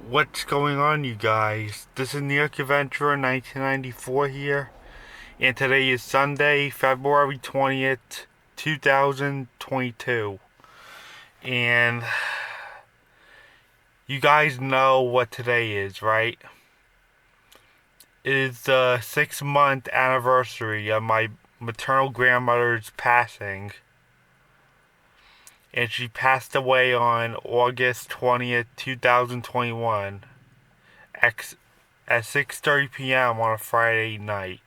What's going on, you guys? This is New York Adventurer 1994 here, and today is Sunday, February 20th, 2022. And you guys know what today is, right? It is the 6-month anniversary of my maternal grandmother's passing, and she passed away on August 20th, 2021 at 6:30 p.m. on a Friday night.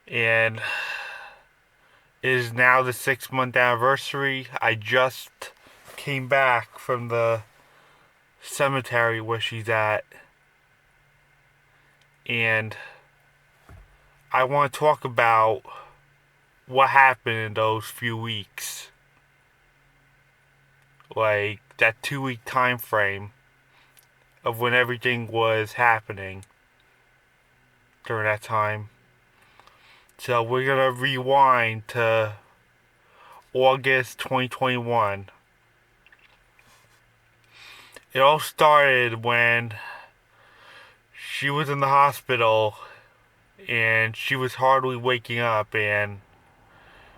And it is now the 6-month anniversary. I just came back from the cemetery where she's at, and I want to talk about what happened in those few weeks. Like that 2-week time frame of when everything was happening during that time. So we're gonna rewind to August 2021. It all started when she was in the hospital and she was hardly waking up and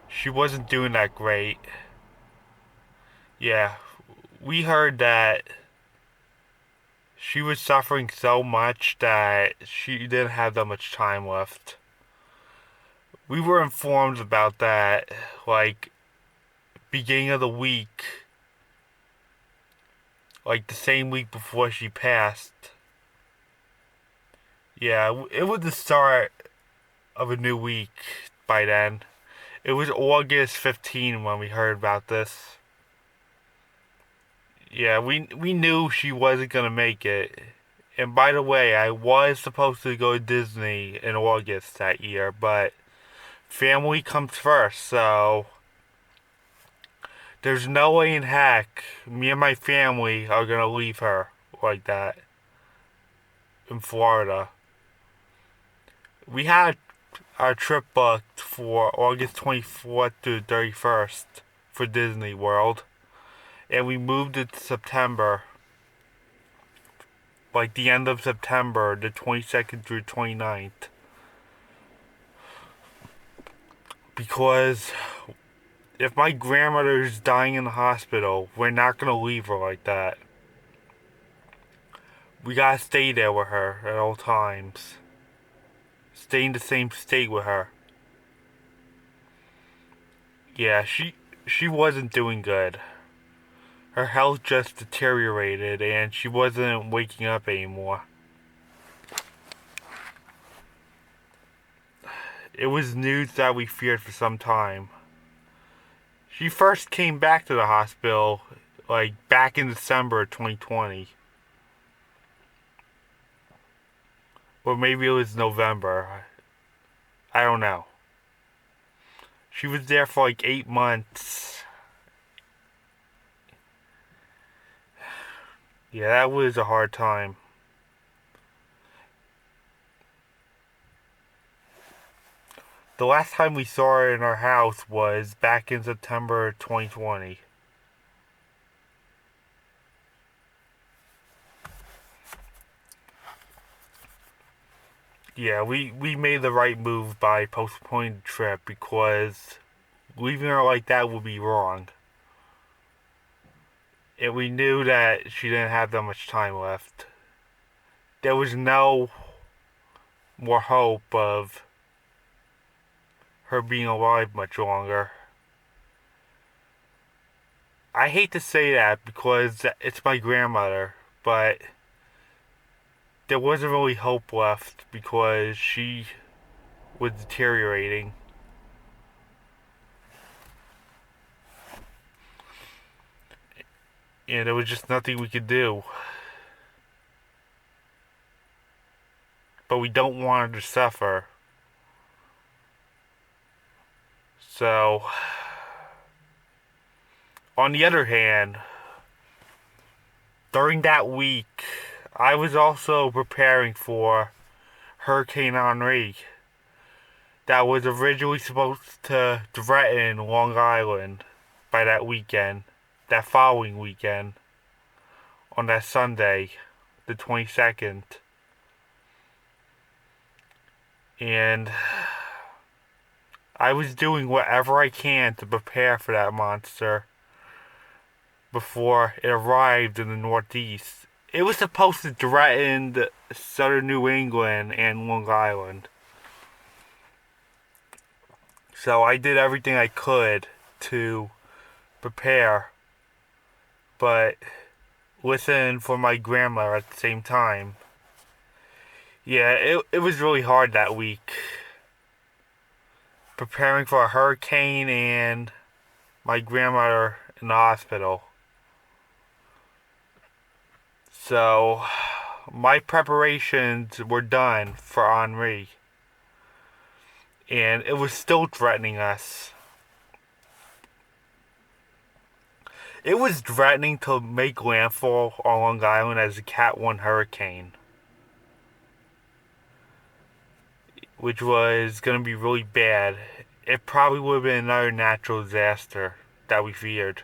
she wasn't doing that great. Yeah, we heard that she was suffering so much that she didn't have that much time left. We were informed about that, like, beginning of the week, like the same week before she passed. Yeah, it was the start of a new week by then. It was August 15 when we heard about this. Yeah, we knew she wasn't gonna make it. And by the way, I was supposed to go to Disney in August that year, but family comes first, so there's no way in heck me and my family are gonna leave her like that in Florida. We had our trip booked for August 24th to 31st for Disney World, and we moved it to September, like the end of September, the 22nd through 29th, because if my grandmother's dying in the hospital, we're not gonna leave her like that. We gotta stay there with her at all times. Stay in the same state with her. Yeah, she wasn't doing good. Her health just deteriorated and she wasn't waking up anymore. It was news that we feared for some time. She first came back to the hospital, like, back in December 2020. Or maybe it was November. I don't know. She was there for like 8 months. Yeah, that was a hard time. The last time we saw her in our house was back in September 2020. Yeah, we made the right move by postponing the trip because leaving her like that would be wrong. And we knew that she didn't have that much time left. There was no more hope of her being alive much longer. I hate to say that because it's my grandmother, but there wasn't really hope left because she was deteriorating. And there was just nothing we could do. But we don't want her to suffer. So, on the other hand, during that week, I was also preparing for Hurricane Henri that was originally supposed to threaten Long Island. by that following weekend, on that Sunday, the 22nd. And I was doing whatever I can to prepare for that monster before it arrived in the Northeast. It was supposed to threaten southern New England and Long Island. So I did everything I could to prepare, but listen for my grandmother at the same time. Yeah, it was really hard that week. Preparing for a hurricane and my grandmother in the hospital. So, my preparations were done for Henri. And it was still threatening us. It was threatening to make landfall on Long Island as a Cat 1 hurricane, which was going to be really bad. It probably would have been another natural disaster that we feared.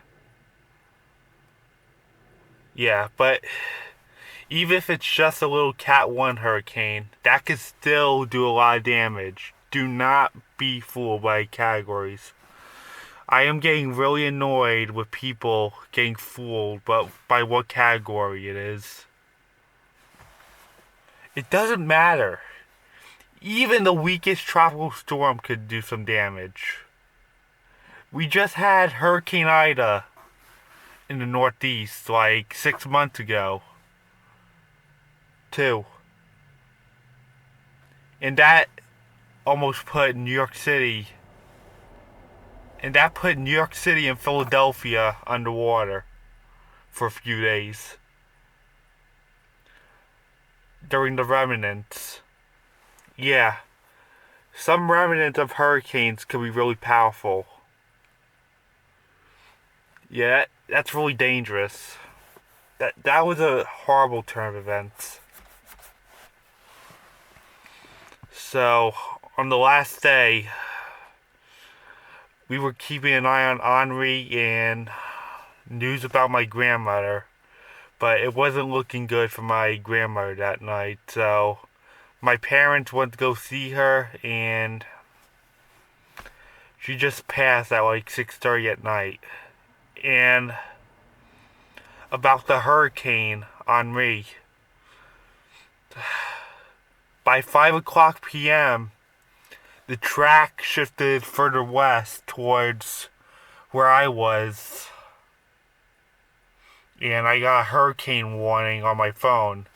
Yeah, but even if it's just a little Cat 1 hurricane, that could still do a lot of damage. Do not be fooled by categories. I am getting really annoyed with people getting fooled by what category it is. It doesn't matter. Even the weakest tropical storm could do some damage. We just had Hurricane Ida in the Northeast like 6 months ago. Too. And that almost put New York City and Philadelphia underwater for a few days during the remnants. Yeah, some remnants of hurricanes can be really powerful. Yeah, that's really dangerous. That was a horrible turn of events. So, on the last day, we were keeping an eye on Henri and news about my grandmother, but it wasn't looking good for my grandmother that night. So my parents went to go see her, and she just passed at like 6:30 at night. And about the hurricane Henri, by 5 o'clock p.m., the track shifted further west towards where I was, and I got a hurricane warning on my phone.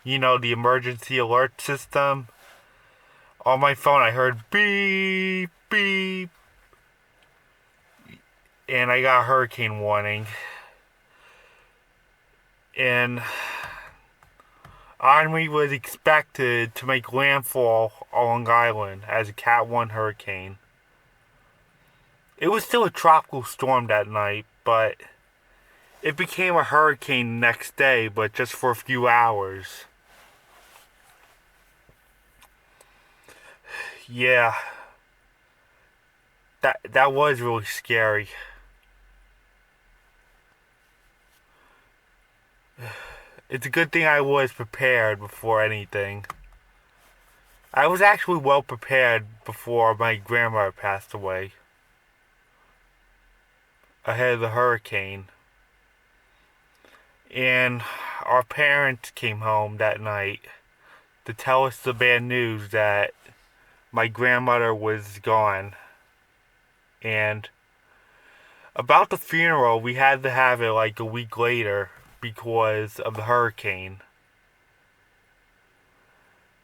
You know, the emergency alert system. On my phone I heard beep, beep, and I got a hurricane warning. And Henri was expected to make landfall on Long Island as a Cat 1 hurricane. It was still a tropical storm that night, but it became a hurricane the next day, but just for a few hours. Yeah, that was really scary. It's a good thing I was prepared before anything. I was actually well prepared before my grandmother passed away, ahead of the hurricane. And our parents came home that night to tell us the bad news that my grandmother was gone. And about the funeral, we had to have it like a week later because of the hurricane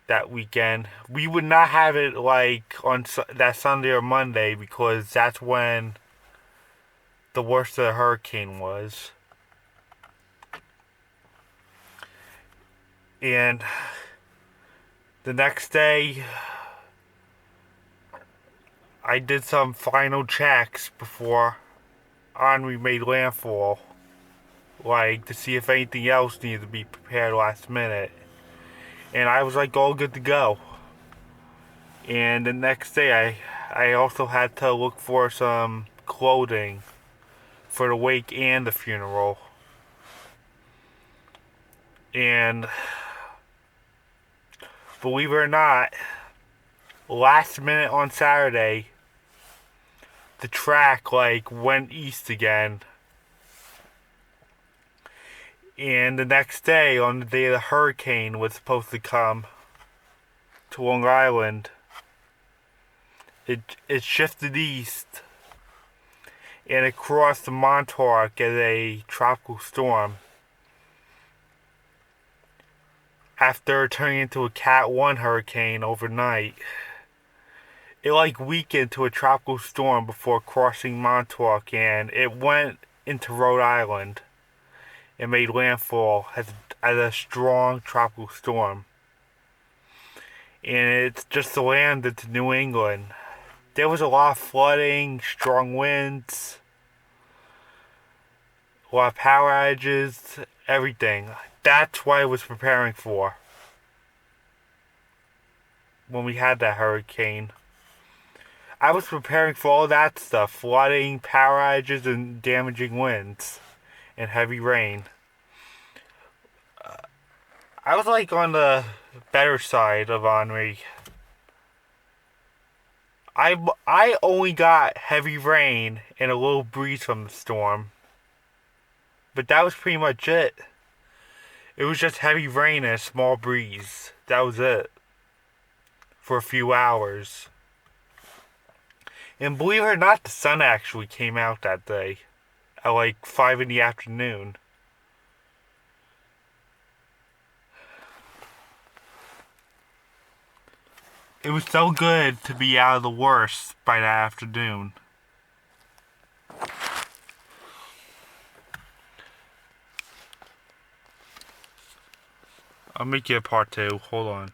that weekend. We would not have it like on that Sunday or Monday because that's when the worst of the hurricane was. And the next day, I did some final checks before Henri made landfall, like to see if anything else needed to be prepared last minute. And I was like all good to go. And the next day I also had to look for some clothing for the wake and the funeral. And believe it or not, last minute on Saturday, the track went east again. And the next day, on the day the hurricane was supposed to come to Long Island, it shifted east and it crossed the Montauk as a tropical storm. After turning into a Cat 1 hurricane overnight, it weakened to a tropical storm before crossing Montauk, and it went into Rhode Island and made landfall as a strong tropical storm. And it's just landed to New England. There was a lot of flooding, strong winds, a lot of power outages, everything. That's what I was preparing for when we had that hurricane. I was preparing for all that stuff: flooding, power outages, and damaging winds, and heavy rain. I was on the better side of Henri. I only got heavy rain and a little breeze from the storm. But that was pretty much it. It was just heavy rain and a small breeze. That was it. For a few hours. And believe it or not, the sun actually came out that day. At 5 in the afternoon. It was so good to be out of the worst by that afternoon. I'll make it a part 2. Hold on.